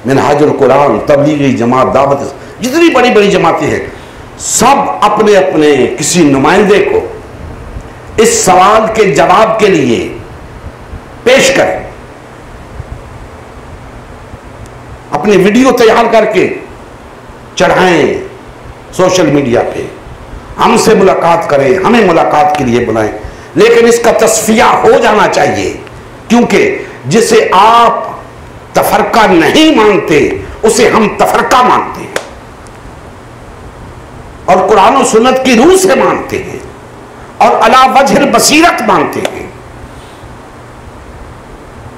मिनहाजुल कुरान, तबलीगी जमात, दावत, जितनी बड़ी बड़ी जमातें हैं, सब अपने अपने किसी नुमाइंदे को इस सवाल के जवाब के लिए पेश करें। अपनी वीडियो तैयार करके चढ़ाएं सोशल मीडिया पे, हमसे मुलाकात करें, हमें मुलाकात के लिए बुलाएं, लेकिन इसका तस्फिया हो जाना चाहिए, क्योंकि जिसे आप तफरका नहीं मानते उसे हम तफरका मानते हैं और कुरान और सुन्नत की रूह से मानते हैं और अला वजह बसीरत मानते हैं।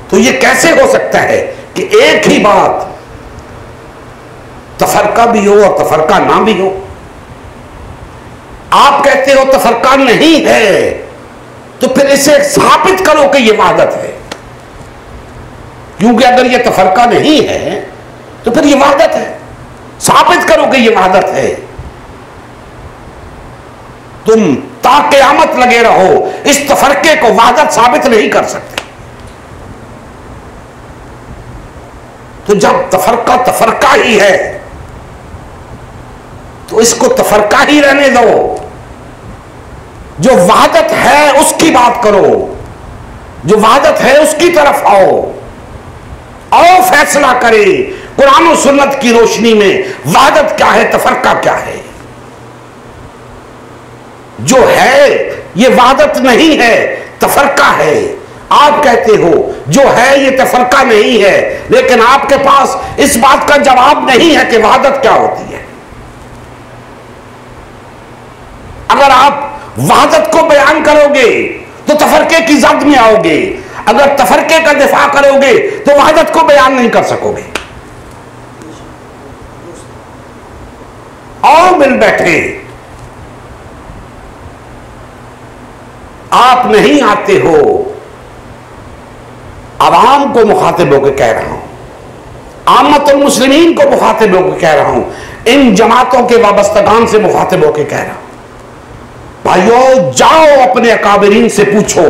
तो ये कैसे हो सकता है कि एक ही बात तफरका भी हो और तफरका ना भी हो? आप कहते हो तफरका नहीं है, तो फिर इसे साबित करो कि यह वहदत है, क्योंकि अगर यह तफरका नहीं है तो फिर यह वहदत है। साबित करो कि यह वहदत है। तुम ताक़यामत लगे रहो, इस तफरके को वहदत साबित नहीं कर सकते। तो जब तफरका तफरका ही है तो इसको तफरका ही रहने दो। जो वहदत है उसकी बात करो, जो वहदत है उसकी तरफ आओ और फैसला करें कुरान और सुन्नत की रोशनी में वहदत क्या है, तफरका क्या है। जो है ये वहदत नहीं है, तफरका है। आप कहते हो जो है ये तफरका नहीं है, लेकिन आपके पास इस बात का जवाब नहीं है कि वहदत क्या होती है। अगर आप वहदत को बयान करोगे तो तफरके की जद में आओगे, अगर तफरके का दिफा करोगे तो वहदत को बयान नहीं कर सकोगे। और मिल बैठे, आप नहीं आते हो। अवाम को मुखातिब होकर कह रहा हूं, आमतुल मुस्लिमीन को मुखातिब होकर कह रहा हूं, इन जमातों के वाबस्तगान से मुखातिब होकर कह रहा हूं, भाइयों जाओ अपने अकाबरीन से पूछो,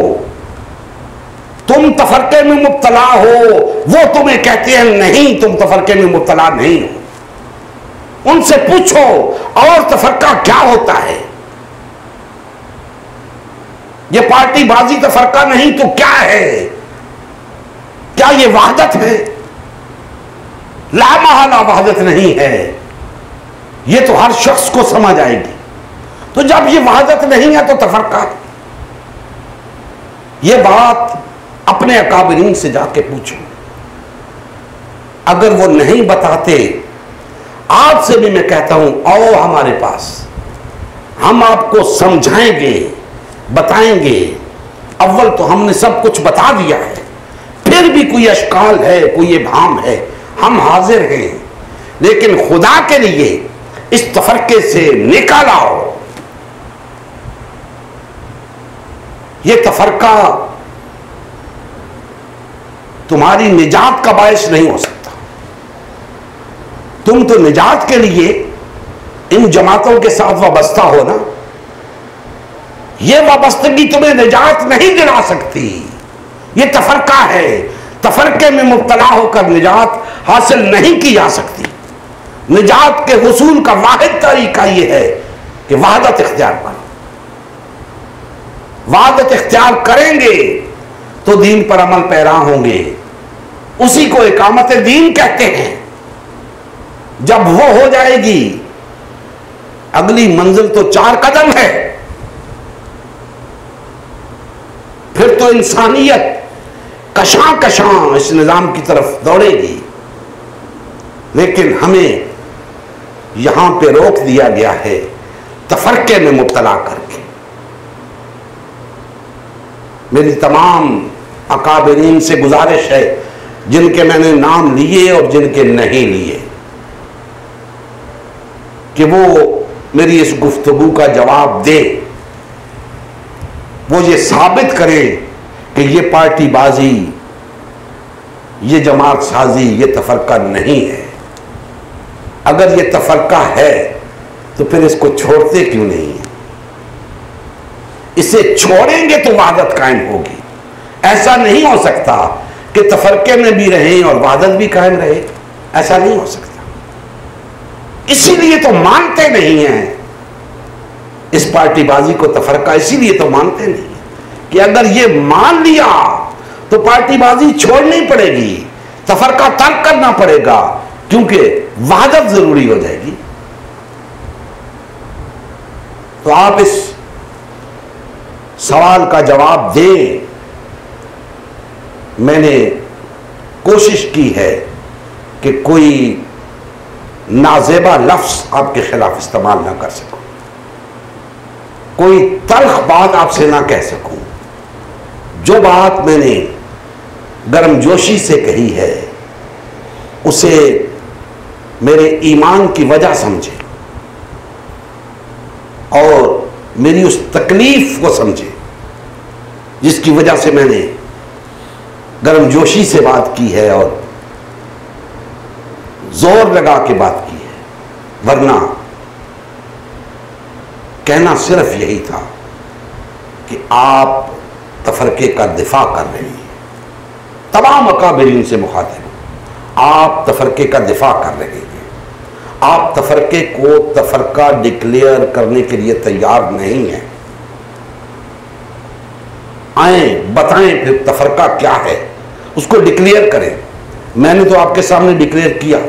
तुम तफरके में मुब्तला हो, वो तुम्हें कहते हैं नहीं तुम तफरके में मुब्तला नहीं हो। उनसे पूछो और तफरका क्या होता है। ये पार्टी बाजी तफरका नहीं तो क्या है? क्या ये वहदत है? लामहला वहदत नहीं है, ये तो हर शख्स को समझ आएगी। तो जब ये वहदत नहीं है तो तफरका। ये बात अपने अकाबरीन से जाके पूछो। अगर वो नहीं बताते, आज से भी मैं कहता हूं आओ हमारे पास, हम आपको समझाएंगे, बताएंगे। अव्वल तो हमने सब कुछ बता दिया है, फिर भी कोई अशकाल है, कोई इबहाम है, हम हाजिर हैं। लेकिन खुदा के लिए इस तफरके से निकाल आओ। ये तफरका तुम्हारी निजात का बायस नहीं हो सकता। तुम तो निजात के लिए इन जमातों के साथ वाबस्ता हो ना, ये वाबस्तगी तुम्हें निजात नहीं दिला सकती। ये तफरका है, तफरके में मुब्तला होकर निजात हासिल नहीं की जा सकती। निजात के हुसूल का वाहिद तरीका यह है कि वहदत इख्तियार करो। वहदत इख्तियार करेंगे तो दीन पर अमल पैरा होंगे, उसी को इकामत दीन कहते हैं। जब वो हो जाएगी, अगली मंजिल तो 4 कदम है। फिर तो इंसानियत कशां कशां इस निजाम की तरफ दौड़ेगी। लेकिन हमें यहां पे रोक दिया गया है तफरके में मुब्तला करके। मेरी तमाम अकाबरीन से गुजारिश है, जिनके मैंने नाम लिए और जिनके नहीं लिए, कि वो मेरी इस गुफ्तगू का जवाब दे, वो ये साबित करें कि ये पार्टीबाजी, ये जमात साजी, ये तफरका नहीं है। अगर ये तफरका है तो फिर इसको छोड़ते क्यों नहीं है? इसे छोड़ेंगे तो वहदत कायम होगी। ऐसा नहीं हो सकता कि तफरके में भी रहें और वहदत भी कायम रहे, ऐसा नहीं हो सकता। इसीलिए तो मानते नहीं हैं इस पार्टीबाजी को, तफरका इसीलिए तो मानते नहीं कि अगर ये मान लिया तो पार्टीबाजी छोड़नी पड़ेगी, तफरका तर्क करना पड़ेगा, क्योंकि वहदत जरूरी हो जाएगी। तो आप इस सवाल का जवाब दें। मैंने कोशिश की है कि कोई नाजेबा लफ्ज आपके खिलाफ इस्तेमाल ना कर सकूं, कोई तल्ख बात आपसे ना कह सकूं। जो बात मैंने गर्मजोशी से कही है उसे मेरे ईमान की वजह समझे और मेरी उस तकलीफ को समझे जिसकी वजह से मैंने गर्मजोशी से बात की है और जोर लगा के बात की है, वरना कहना सिर्फ यही था कि आप तफरके का दिफा कर रहे हैं। तमाम अकाबरीन से मुखातिब, आप तफरके का दिफा कर रहे हैं। आप तफरके को तफरका डिक्लेयर करने के लिए तैयार नहीं हैं। आए बताएं फिर तफरका क्या है, उसको डिक्लेयर करें। मैंने तो आपके सामने डिक्लेयर किया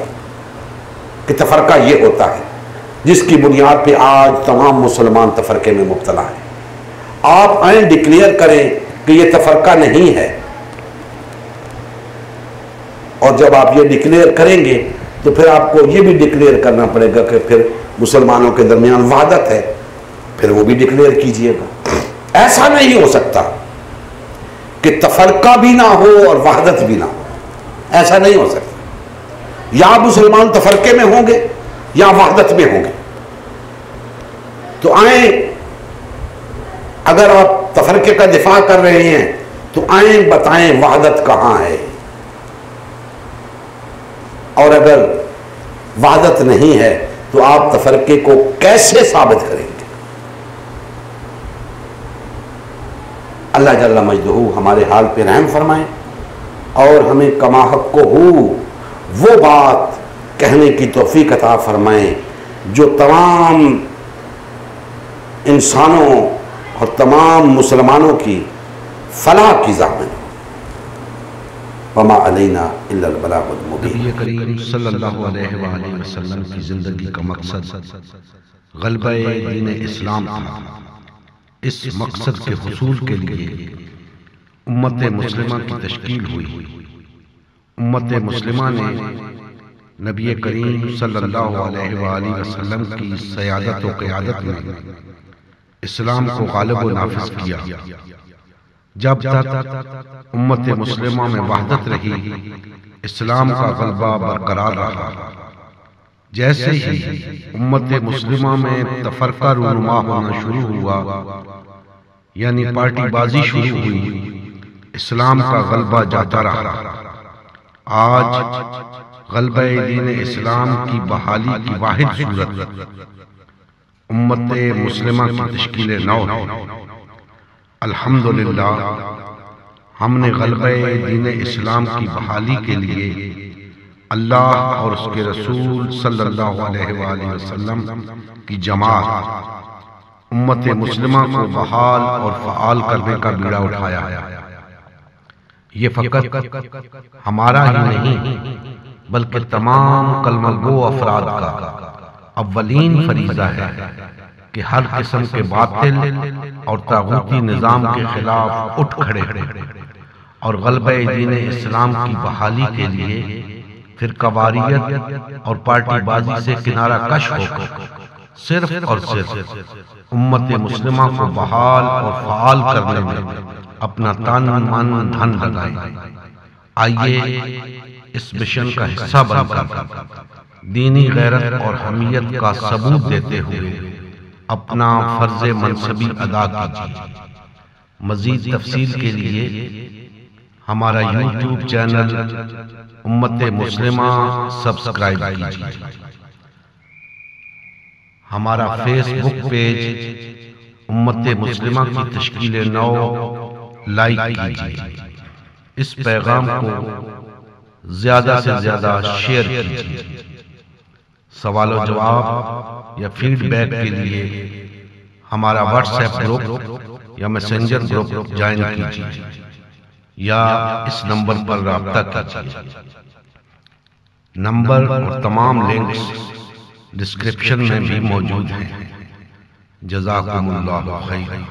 कि तफरका ये होता है, जिसकी बुनियाद पे आज तमाम मुसलमान तफरके में मुब्तला है। आप आए डिक्लेयर करें कि ये तफरका नहीं है, और जब आप ये डिक्लेयर करेंगे तो फिर आपको ये भी डिक्लेयर करना पड़ेगा कि फिर मुसलमानों के दरमियान वहदत है, फिर वो भी डिक्लेयर कीजिएगा। ऐसा नहीं हो सकता कि तफरका भी ना हो और वहदत भी ना हो, ऐसा नहीं हो सकता। या मुसलमान तफरके में होंगे या वहदत में होंगे। तो आए, अगर आप तफरके का दिफा कर रहे हैं तो आए बताएं वहदत कहां है, और अगर वहदत नहीं है तो आप तफरके को कैसे साबित करेंगे। अल्लाह जल्ला मजदहू हमारे हाल पे रहम फरमाए और हमें कमा हक को वो बात कहने की तौफीक अता फरमाए जो तमाम इंसानों और तमाम मुसलमानों की फलाह की ज़ामिन। वमा अलैना इल्लल बलागुल मुबीन। नबी करीम सल्लल्लाहु अलैहि वसल्लम की ज़िंदगी का मकसद ग़लबे दीन इस्लाम था। इस मकसद के हुसूल के लिए उम्मत मुस्लिमा की तश्कील हुई। उम्मत मुस्लिमा ने नबी करीम सल्लल्लाहु अलैहि वसल्लम की सयादत व क़यादत में इस्लाम को गालिब व नाफिज किया। जब तक उम्मत मुस्लिमा में वहदत रही, इस्लाम का गलबा बरकरार रहा। जैसे ही उम्मत मुस्लिमा में तफरका रूनुमा होना शुरू हुआ, यानी पार्टीबाजी शुरू हुई, इस्लाम का गलबा जाता रहा। आज गलबे दीन इस्लाम की बहाली की वाहिद सूरत उम्मत मुस्लिमा की तश्कील नौ है। अल्हम्दुलिल्लाह, हमने गलबे दीन इस्लाम की बहाली के लिए अल्लाह और उसके रसूल सल्लल्लाहु अलैहि वसल्लम की जमात उम्मत मुस्लिमा को बहाल और फ़आल करने का बीड़ा उठाया है। ये फ़कत हमारा ही नहीं बल्कि तमाम कलमगो अफराद का अव्वलीन फरीज़ा है कि हर किस्म के बातिल और तागूती निज़ाम के खिलाफ उठ खड़े और गलबे दीन इस्लाम की बहाली के लिए फिरकावारियत और पार्टीबाजी से किनारा कश होकर सिर्फ और सिर्फ उम्मत मुस्लिमा को बहाल और फ़आल करने में अपना तन मन धन लगाएं। आइए इस मिशन का हिस्सा बनकर दीनी गैरत और हमीयत का सबूत देते हुए अपना फर्ज मनसबी अदा कीजिए। मजीद तफसील के लिए हमारा यूट्यूब चैनल उम्मत मुस्लिमा सब्सक्राइब कीजिए। हमारा फेसबुक पेज उम्मत मुस्लिमा की तश्कील नौ लाइक कीजिए। इस पैगाम को ज्यादा से ज्यादा शेयर कीजिए। सवाल और जवाब या फीडबैक के लिए हमारा व्हाट्सएप ग्रुप या मैसेंजर ग्रुप ज्वाइन कीजिए या इस नंबर पर राब्ता कीजिए। नंबर और तमाम लिंक्स डिस्क्रिप्शन में भी मौजूद हैं। जज़ाकुमुल्लाहु खैर।